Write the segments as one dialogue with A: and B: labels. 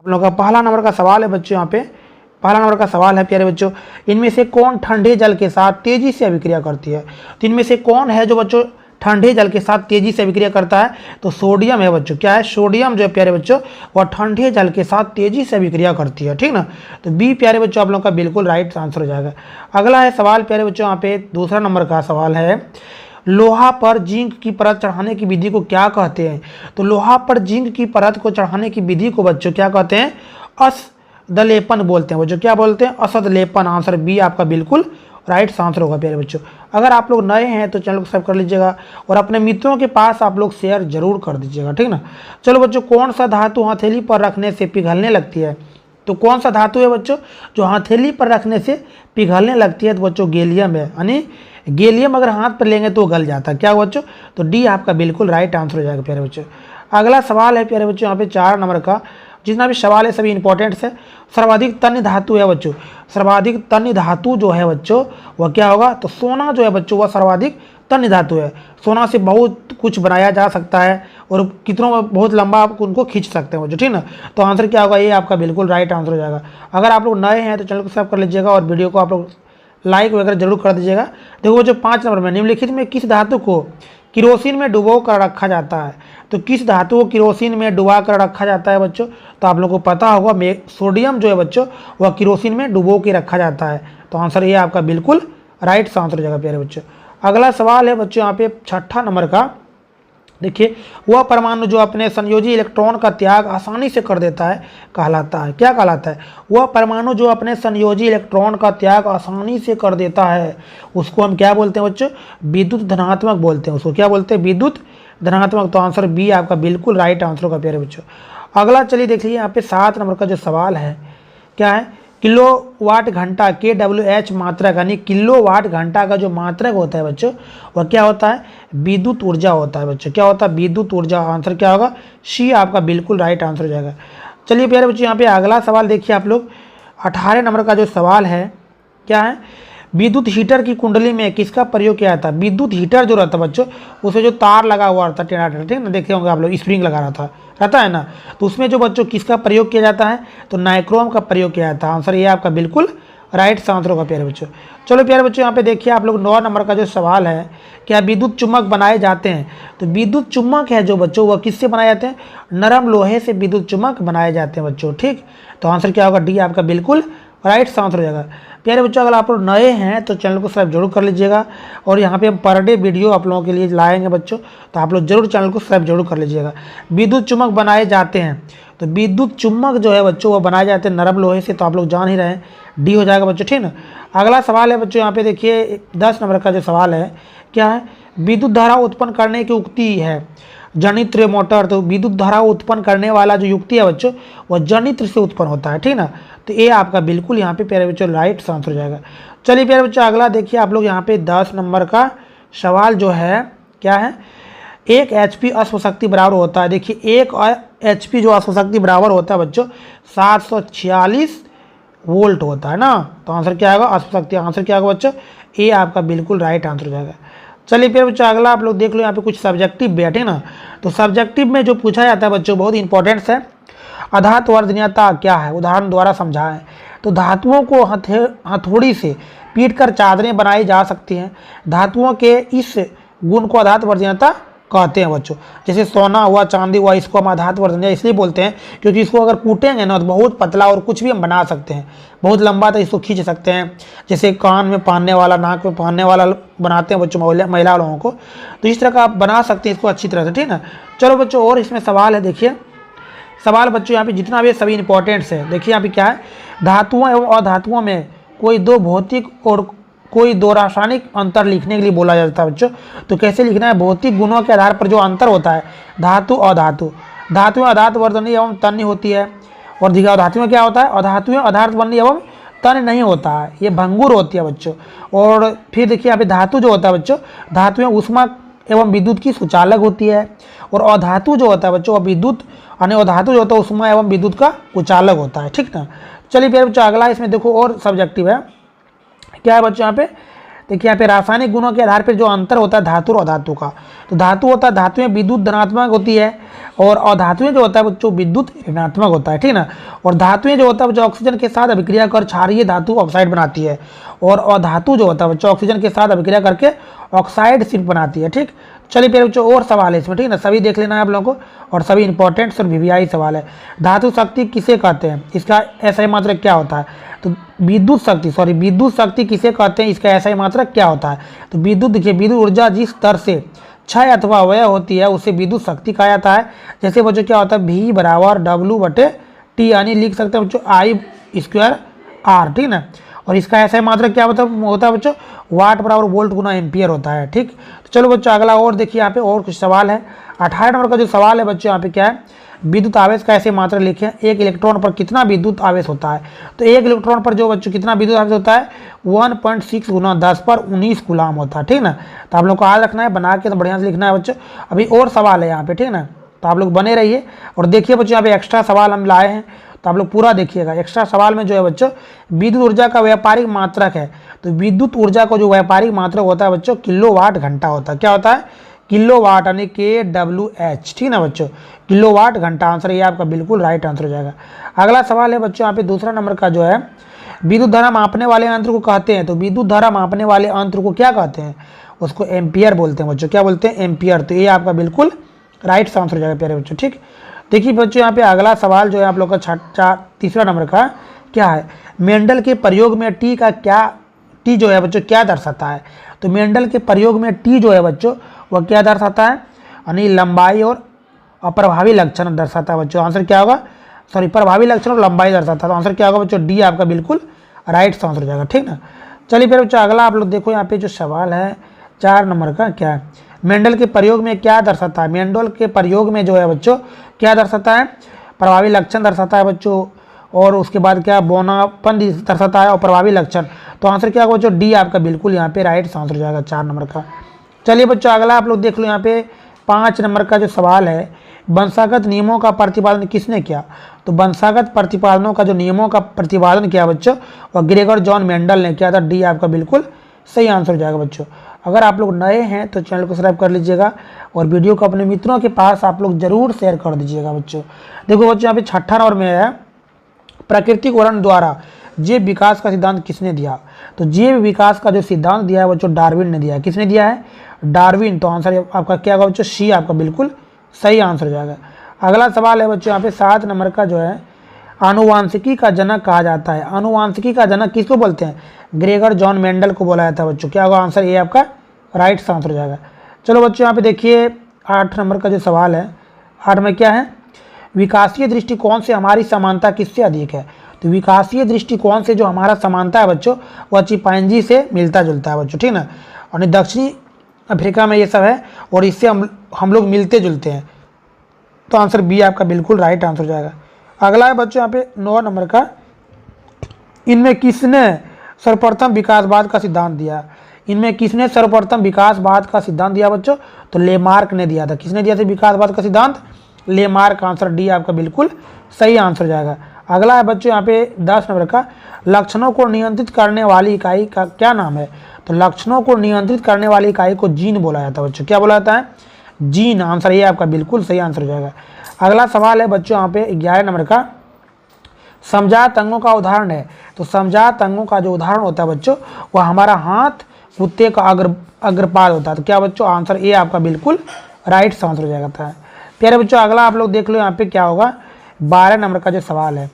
A: हम लोग का पहला नंबर का सवाल है बच्चों, यहाँ पे पहला नंबर का सवाल है प्यारे बच्चों, इनमें से कौन ठंडे जल के साथ तेजी से अभिक्रिया करती है। तो इनमें से कौन है जो बच्चों ठंडे जल के साथ तेजी से अभिक्रिया करता है, तो सोडियम है बच्चों। क्या है, सोडियम जो है प्यारे बच्चों वह ठंडे जल के साथ तेजी से अभिक्रिया करती है, ठीक ना। तो बी प्यारे बच्चों आप लोगों का बिल्कुल राइट आंसर हो जाएगा। अगला है सवाल प्यारे बच्चों, यहाँ पे दूसरा नंबर का सवाल है, लोहा पर जिंक की परत चढ़ाने की विधि को क्या कहते हैं। तो लोहा पर जिंक की परत को चढ़ाने की विधि को बच्चों क्या कहते हैं, असदलेपन बोलते हैं बच्चों। क्या बोलते हैं, असदलेपन। आंसर बी आपका बिल्कुल राइट आंसर होगा प्यारे बच्चों। अगर आप लोग नए हैं तो चैनल को सब्सक्राइब कर लीजिएगा और अपने मित्रों के पास आप लोग शेयर जरूर कर दीजिएगा, ठीक ना। चलो बच्चों, कौन सा धातु हथेली पर रखने से पिघलने लगती है। तो कौन सा धातु है बच्चों जो हथेली पर रखने से पिघलने लगती है, तो बच्चों गैलियम है। यानी गैलियम अगर हाथ पर लेंगे तो गल जाता है। क्या बच्चों, तो डी आपका बिल्कुल राइट आंसर हो जाएगा प्यारे बच्चों। अगला सवाल है प्यारे बच्चों, यहाँ पे 4 नंबर का, जितना भी सवाल है सभी इंपॉर्टेंट है। सर्वाधिक तन्य धातु है बच्चों, सर्वाधिक तन्य धातु जो है बच्चों वह क्या होगा, तो सोना जो है बच्चों वह सर्वाधिक तन्य धातु है। सोना से बहुत कुछ बनाया जा सकता है और कितनों में बहुत लंबा आप उनको खींच सकते हैं बच्चों, ठीक ना। तो आंसर क्या होगा, ये आपका बिल्कुल राइट आंसर हो जाएगा। अगर आप लोग नए हैं तो चैनल को सब्सक्राइब कर लीजिएगा और वीडियो को आप लोग लाइक वगैरह जरूर कर दीजिएगा। देखो बच्चों 5 नंबर में, निम्नलिखित में किस धातु को किरोसिन में डुबो कर रखा जाता है। तो किस धातु को किरोसिन में डुबा कर रखा जाता है बच्चों, तो आप लोगों को पता होगा सोडियम जो है बच्चों वह किरोसिन में डुबो के रखा जाता है। तो आंसर ये आपका बिल्कुल राइट आंसर हो जाएगा प्यारे बच्चों। अगला सवाल है बच्चों यहाँ पे 6ठा नंबर का, देखिए, वह परमाणु जो अपने संयोजी इलेक्ट्रॉन का त्याग आसानी से कर देता है कहलाता है। क्या कहलाता है, वह परमाणु जो अपने संयोजी इलेक्ट्रॉन का त्याग आसानी से कर देता है उसको हम क्या बोलते हैं बच्चों, विद्युत धनात्मक बोलते हैं। उसको क्या बोलते हैं, विद्युत धनात्मक। तो आंसर बी आपका बिल्कुल राइट आंसर होगा प्यारे बच्चों। अगला चलिए देखिए, यहाँ पे 7 नंबर का जो सवाल है क्या है, किलोवाट घंटा KWH मात्रक, यानी किलोवाट घंटा का जो मात्रक होता है बच्चों वह क्या होता है, विद्युत ऊर्जा होता है बच्चों। क्या होता है, विद्युत ऊर्जा। आंसर क्या होगा, सी आपका बिल्कुल राइट आंसर हो जाएगा। चलिए प्यारे बच्चों, यहाँ पे अगला सवाल देखिए आप लोग, 18 नंबर का जो सवाल है क्या है, विद्युत हीटर की कुंडली में किसका प्रयोग किया जाता है। विद्युत हीटर जो रहता है बच्चों उसमें जो तार लगा हुआ रहता है टेढ़ा टेढ़ा, ठीक ना, देखे होंगे आप लोग, स्प्रिंग लगा रहता है ना। तो उसमें जो बच्चों किसका प्रयोग किया जाता है, तो नाइक्रोम का प्रयोग किया जाता है। आंसर ये आपका बिल्कुल राइट आंसर होगा प्यारे बच्चों। चलो प्यारे बच्चों, यहाँ पे देखिए आप लोग 9 नंबर का जो सवाल है, क्या विद्युत चुम्बक बनाए जाते हैं। तो विद्युत चुम्बक है जो बच्चों वह किससे बनाए जाते हैं, नरम लोहे से विद्युत चुम्बक बनाए जाते हैं बच्चों, ठीक। तो आंसर क्या होगा, डी आपका बिल्कुल राइट आंसर हो जाएगा प्यारे बच्चों। अगर आप लोग नए हैं तो चैनल को सब्सक्राइब जरूर कर लीजिएगा और यहाँ पे हम पर डे वीडियो आप लोगों के लिए लाएंगे बच्चों, तो आप लोग जरूर चैनल को सब्सक्राइब जरूर कर लीजिएगा। विद्युत चुम्बक बनाए जाते हैं, तो विद्युत चुम्बक जो है बच्चों वो बनाए जाते हैं नरम लोहे से। तो आप लोग जान ही रहे हैं, डी हो जाएगा बच्चों, ठीक ना। अगला सवाल है बच्चों, यहाँ पे देखिए 10 नंबर का जो सवाल है क्या है, विद्युत धारा उत्पन्न करने की युक्ति है जनित्र मोटर। तो विद्युत धारा उत्पन्न करने वाला जो युक्ति है बच्चों वह जनित्र से उत्पन्न होता है, ठीक ना। तो ये आपका बिल्कुल यहाँ पे प्यारे बच्चों राइट आंसर हो जाएगा। चलिए प्यारे बच्चों, अगला देखिए आप लोग, यहाँ पे 10 नंबर का सवाल जो है क्या है, 1 HP अश्वशक्ति बराबर होता है। देखिए 1 HP जो अश्वशक्ति बराबर होता है बच्चों 746 वोल्ट होता है ना। तो आंसर क्या आएगा, अश्वशक्ति। आंसर क्या होगा बच्चों, ये आपका बिल्कुल राइट आंसर हो जाएगा। चलिए फिर बच्चों अगला आप लोग देख लो, यहाँ पे कुछ सब्जेक्टिव बैठे ना। तो सब्जेक्टिव में जो पूछा जाता है बच्चों बहुत इंपॉर्टेंट है, अधात्वर्धनीयता क्या है, उदाहरण द्वारा समझाएं। तो धातुओं को हथौड़ी से पीट कर चादरें बनाई जा सकती हैं। धातुओं के इस गुण को अधात्वर्धनीयता कहते हैं बच्चों। जैसे सोना हुआ, चांदी हुआ, इसको हम अधात्वर्धनीय इसलिए बोलते हैं क्योंकि इसको अगर कूटेंगे ना तो बहुत पतला और कुछ भी हम बना सकते हैं, बहुत लंबा तो इसको खींच सकते हैं। जैसे कान में पहनने वाला, नाक में पहनने वाला बनाते हैं बच्चों महिला लोगों को, तो इस तरह का आप बना सकते हैं इसको अच्छी तरह से, ठीक है। चलो बच्चों, और इसमें सवाल है, देखिए सवाल बच्चों यहाँ पे जितना भी सभी इंपॉर्टेंट्स है। देखिए यहाँ पे क्या है, धातुओं एवं अधातुओं में कोई 2 भौतिक और कोई 2 रासायनिक अंतर लिखने के लिए बोला जाता है बच्चों। तो कैसे लिखना है, भौतिक गुणों के आधार पर जो अंतर होता है धातु और धातु। धातु में अधात्वर्धनीय एवं तन्य होती है, और धातु में क्या होता है, अधातु में अधात्वर्धनीय एवं तन्य नहीं होता है, ये भंगुर होती है बच्चों। और फिर देखिए यहाँ पे धातु जो होता है बच्चों, धातु में ऊष्मा एवं विद्युत की सुचालक होती है, और अधातु जो होता है बच्चों वह विद्युत यानी अधातु जो होता है ऊष्मा एवं विद्युत का कुचालक होता है, ठीक ना। चलिए फिर बच्चों अगला इसमें देखो और सब्जेक्टिव है, क्या है बच्चों यहाँ पे, देखिए यहाँ पे रासायनिक गुणों के आधार पर जो अंतर होता है धातु और अधातु का। तो धातु होता है, धातु में विद्युत धनात्मक होती है और अधातुएं जो होता है बच्चों विद्युत ऋणात्मक होता है, ठीक ना। और धातुएं जो होता है बच्चों ऑक्सीजन के साथ अभिक्रिया कर क्षारीय धातु ऑक्साइड बनाती है, और अधातु जो होता है बच्चों ऑक्सीजन के साथ अभिक्रिया करके ऑक्साइड सिर्फ बनाती है, ठीक। चलिए फिर बच्चों और सवाल है इसमें, ठीक ना, सभी देख लेना है आप लोगों को, और सभी इंपॉर्टेंट और वीवीआई सवाल है। धातु शक्ति किसे कहते हैं, इसका SI मात्रक क्या होता है। तो विद्युत शक्ति किसे कहते हैं, इसका SI मात्रक क्या होता है। तो विद्युत, देखिए विद्युत ऊर्जा जिस स्तर से क्षय अथवा व्यय होती है उसे विद्युत शक्ति कहा जाता है। जैसे बच्चों क्या होता है V बराबर W/T, यानी लिख सकते हैं बच्चों I²R, ठीक ना। और इसका SI मात्रक क्या होता है बच्चों, वाट बराबर वोल्ट गुना एम्पियर होता है, ठीक। तो चलो बच्चों अगला और देखिए, यहाँ पे और कुछ सवाल है। 18 नंबर का जो सवाल है बच्चों, यहाँ पे क्या है, विद्युत आवेश का SI मात्रक लिखें। एक इलेक्ट्रॉन पर कितना विद्युत आवेश होता है। तो एक इलेक्ट्रॉन पर जो बच्चों कितना विद्युत आवेश होता है, 1.6 गुना 10⁻19 कूलाम होता है, ठीक ना। तो आप लोग को याद रखना है, बना के तो बढ़िया से लिखना है बच्चों। अभी और सवाल है यहाँ पे, ठीक ना, तो आप लोग बने रहिए। और देखिए बच्चों यहाँ पे एक्स्ट्रा सवाल हम लाए हैं, तो आप लोग पूरा देखिएगा। एक्स्ट्रा सवाल में जो है बच्चों विद्युत ऊर्जा का व्यापारिक मात्रक है। तो विद्युत ऊर्जा का जो व्यापारिक मात्रक होता है बच्चों किलोवाट घंटा होता है। क्या होता है, किलोवाट, यानी kWh, ठीक ना बच्चों, किलोवाट घंटा। आंसर ये आपका बिल्कुल राइट आंसर हो जाएगा। अगला सवाल है बच्चों यहाँ पे दूसरा नंबर का जो है, विद्युत धारा मापने वाले यंत्र को कहते हैं। तो विद्युत धारा मापने वाले यंत्र को क्या कहते हैं, उसको एम्पियर बोलते हैं बच्चों। क्या बोलते हैं, एम्पियर। तो ये आपका बिल्कुल राइट आंसर हो जाएगा प्यारे बच्चों, ठीक। देखिए बच्चों यहाँ पे अगला सवाल जो है आप लोग का तीसरा नंबर का क्या है, मेंडल के प्रयोग में टी जो है बच्चों क्या दर्शाता है। तो मेंडल के प्रयोग में टी जो है बच्चों वह क्या दर्शाता है, यानी लंबाई और अप्रभावी लक्षण दर्शाता है बच्चों। आंसर क्या होगा, प्रभावी लक्षण और लंबाई दर्शाता है। तो आंसर क्या होगा बच्चों, डी आपका बिल्कुल राइट आंसर हो जाएगा, ठीक ना। चलिए फिर बच्चों अगला आप लोग देखो यहाँ पे जो सवाल है 4 नंबर का क्या है, मेंडल के प्रयोग में क्या दर्शाता है। मेंडल के प्रयोग में जो है बच्चों क्या दर्शाता है, प्रभावी लक्षण दर्शाता है बच्चों, और उसके बाद क्या बौनापन दर्शाता है और प्रभावी लक्षण। तो आंसर क्या होगा बच्चों, डी आपका बिल्कुल यहाँ पे राइट आंसर हो जाएगा 4 नंबर का। चलिए बच्चों अगला आप लोग देख लो यहाँ पे 5 नंबर का जो सवाल है, वंशागत नियमों का प्रतिपादन किसने किया। तो वंशागत प्रतिपादनों का जो नियमों का प्रतिपादन किया बच्चों वह ग्रेगर जॉन मेंडल ने किया था। डी आपका बिल्कुल सही आंसर हो जाएगा बच्चों। अगर आप लोग नए हैं तो चैनल को सब्सक्राइब कर लीजिएगा, और वीडियो को अपने मित्रों के पास आप लोग जरूर शेयर कर दीजिएगा बच्चों। देखो बच्चों यहाँ पे 6ठा नंबर में है, प्राकृतिक वर्ण द्वारा जैव विकास का सिद्धांत किसने दिया। तो जैव विकास का जो सिद्धांत दिया है बच्चों डार्विन ने दिया है। किसने दिया है, डार्विन। तो आंसर आपका क्या होगा बच्चों, सी आपका बिल्कुल सही आंसर हो जाएगा। अगला सवाल है बच्चों यहाँ पे 7 नंबर का जो है, आनुवांशिकी का जनक कहा जाता है। आनुवांशिकी का जनक किसको बोलते हैं, ग्रेगर जॉन मेंडल को बोला जाता है बच्चों। क्या होगा आंसर, ये आपका राइट आंसर हो जाएगा। चलो बच्चों यहाँ पे देखिए 8 नंबर का जो सवाल है, 8 में क्या है, विकासीय दृष्टिकोण से हमारी समानता किससे अधिक है। तो विकासीय दृष्टिकोण से जो हमारा समानता है बच्चों वह चिंपैंजी से मिलता जुलता है बच्चों, ठीक ना। और दक्षिणी अफ्रीका में ये सब है, और इससे हम लोग मिलते जुलते हैं। तो आंसर बी आपका बिल्कुल राइट आंसर हो जाएगा। अगला है बच्चों यहाँ पे 9 नंबर का, इनमें किसने सर्वप्रथम विकासवाद का सिद्धांत दिया। इनमें किसने सर्वप्रथम विकासवाद का सिद्धांत दिया बच्चों, तो लेमार्क ने दिया था। किसने दिया था विकासवाद का सिद्धांत, लेमार्क। आंसर डी आपका बिल्कुल सही आंसर हो जाएगा। अगला है बच्चों यहाँ पे 10 नंबर का, लक्षणों को नियंत्रित करने वाली इकाई का क्या नाम है। तो लक्षणों को नियंत्रित करने वाली इकाई को जीन बोला जाता है बच्चों। क्या बोला जाता है, जीन। आंसर ये आपका बिल्कुल सही आंसर हो जाएगा। अगला सवाल है बच्चों यहाँ पे 11 नंबर का, समजात अंगों का उदाहरण है। तो समजात अंगों का जो उदाहरण होता है बच्चों वह हमारा हाथ, कुत्ते का अग्रपाद होता है। तो क्या बच्चों, आंसर ए आपका बिल्कुल राइट आंसर हो जाएगा। प्यारे बच्चों अगला आप लोग देख लो यहाँ पे क्या होगा, 12 नंबर का जो सवाल है,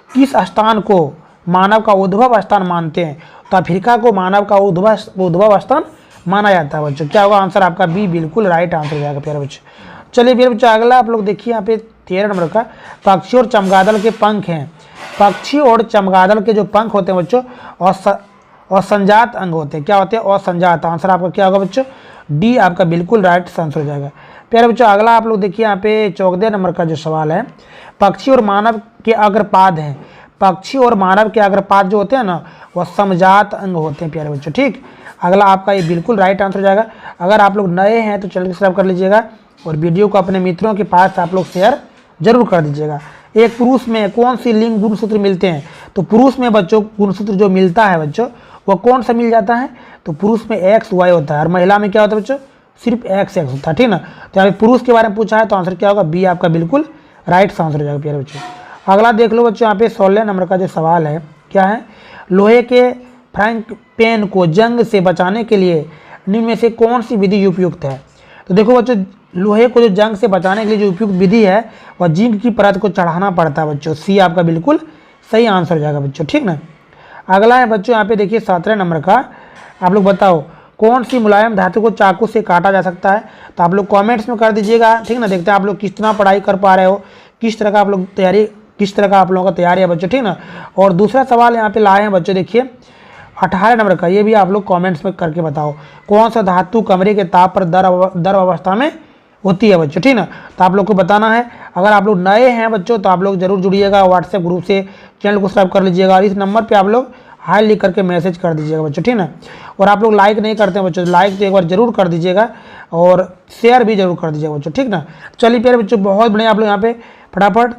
A: किस स्थान को मानव का उद्भव स्थान मानते हैं। तो अफ्रीका को मानव का उद्भव स्थान माना जाता है बच्चों। क्या होगा आंसर आपका बी बिल्कुल राइट आंसर हो जाएगा प्यारे बच्चों। चलिए प्यारे बच्चों अगला आप लोग देखिए यहाँ पे 13 नंबर का, पक्षी और चमगादड़ के पंख हैं। पक्षी और चमगादड़ के जो पंख होते हैं बच्चों और संजात अंग होते हैं। क्या होते हैं, और संजात। आंसर आपका क्या होगा बच्चों, डी आपका बिल्कुल राइट आंसर हो जाएगा। प्यारे बच्चों अगला आप लोग देखिए यहाँ पे 14 नंबर का जो सवाल है, पक्षी और मानव के अग्रपाद हैं। पक्षी और मानव के अग्रपाद जो होते हैं ना वह समजात अंग होते हैं प्यारे बच्चों, ठीक। अगला आपका ये बिल्कुल राइट आंसर हो जाएगा। अगर आप लोग नए हैं तो चैनल को सब्सक्राइब कर लीजिएगा, और वीडियो को अपने मित्रों के पास आप लोग शेयर जरूर कर दीजिएगा। एक पुरुष में कौन सी लिंग गुणसूत्र मिलते हैं। तो पुरुष में बच्चों गुणसूत्र जो मिलता है बच्चों वह कौन सा मिल जाता है, तो पुरुष में एक्स वाई होता है, और महिला में क्या होता है बच्चों, सिर्फ एक्स एक्स होता है, ठीक ना। तो यहाँ पे पुरुष के बारे में पूछा है तो आंसर क्या होगा, बी आपका बिल्कुल राइट आंसर हो जाएगा प्यारे बच्चों। अगला देख लो बच्चों, यहाँ पे 16 नंबर का जो सवाल है क्या है, लोहे के फ्राइंग पैन को जंग से बचाने के लिए निम्न में से कौन सी विधि उपयुक्त है। तो देखो बच्चों, लोहे को जो जंग से बचाने के लिए जो उपयुक्त विधि है वह जिंक की परत को चढ़ाना पड़ता है बच्चों। सी आपका बिल्कुल सही आंसर हो जाएगा बच्चों, ठीक ना। अगला है बच्चों यहाँ पे देखिए 17 नंबर का, आप लोग बताओ कौन सी मुलायम धातु को चाकू से काटा जा सकता है। तो आप लोग कमेंट्स में कर दीजिएगा, ठीक ना। देखते हैं आप लोग कितना पढ़ाई कर पा रहे हो, किस तरह का आप लोग तैयारी, किस तरह का आप लोगों का तैयारी है बच्चों, ठीक ना। और दूसरा सवाल यहाँ पे लाए हैं बच्चों, देखिए 18 नंबर का, ये भी आप लोग कमेंट्स में करके बताओ कौन सा धातु कमरे के ताप पर द्रव अवस्था में होती है बच्चों, ठीक ना। तो आप लोग को बताना है। अगर आप लोग नए हैं बच्चों तो आप लोग जरूर जुड़िएगा व्हाट्सएप ग्रुप से, चैनल को सब्सक्राइब कर लीजिएगा और इस नंबर पे आप लोग हाई लिख करके मैसेज कर दीजिएगा बच्चों, ठीक ना। और आप लोग लाइक नहीं करते हैं बच्चों, लाइक तो एक बार जरूर कर दीजिएगा और शेयर भी जरूर कर दीजिएगा बच्चों, ठीक ना। चलिए प्यारे बच्चों, बहुत बढ़िया, आप लोग यहाँ पे फटाफट